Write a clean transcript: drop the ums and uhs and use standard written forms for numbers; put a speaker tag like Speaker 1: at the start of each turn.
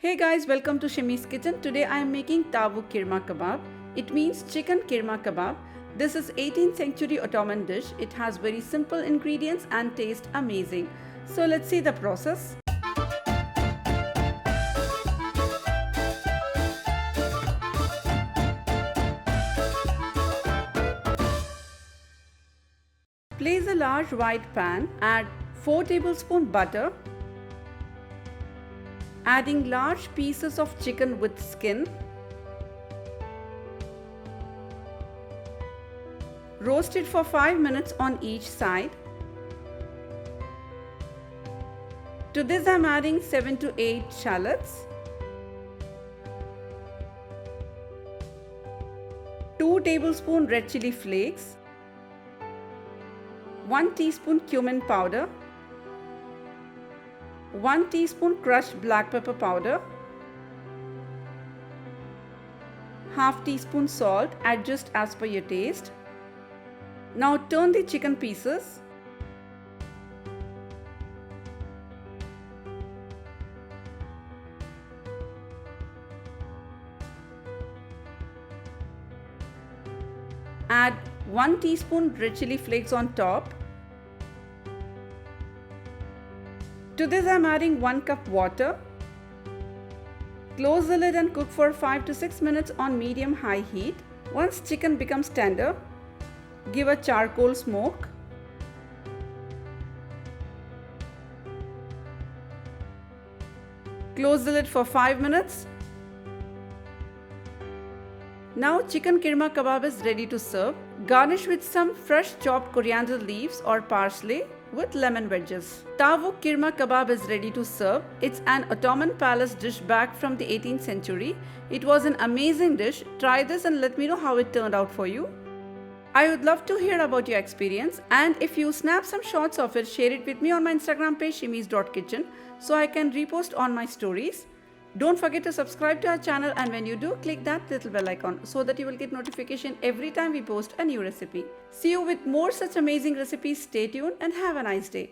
Speaker 1: Hey guys, welcome to Shimis Kitchen. Today I am making Tavuk Kirma Kebab. It means chicken Kirma Kebab. This is 18th century Ottoman dish. It has very simple ingredients and taste amazing. So let's see the process. Place a large white pan, add 4 tablespoons butter, adding large pieces of chicken with skin, roast it for 5 minutes on each side. To this I am adding 7 to 8 shallots, 2 tablespoons red chilli flakes, 1 teaspoon cumin powder, 1 teaspoon crushed black pepper powder, half teaspoon salt, adjust as per your taste. Now turn the chicken pieces. Add 1 teaspoon red chilli flakes on top. To this I am adding 1 cup water. Close the lid and cook for 5 to 6 minutes on medium-high heat. Once chicken becomes tender, give a charcoal smoke. Close the lid for 5 minutes. Now chicken Kirma Kebab is ready to serve. Garnish with some fresh chopped coriander leaves or parsley with lemon wedges. Tavuk Kirma Kebab is ready to serve. It's an Ottoman palace dish back from the 18th century. It was an amazing dish. Try this and let me know how it turned out for you. I would love to hear about your experience, and if you snap some shots of it, share it with me on my Instagram page shimis.kitchen so I can repost on my stories. Don't forget to subscribe to our channel, and when you do, click that little bell icon so that you will get notification every time we post a new recipe. See you with more such amazing recipes. Stay tuned and have a nice day.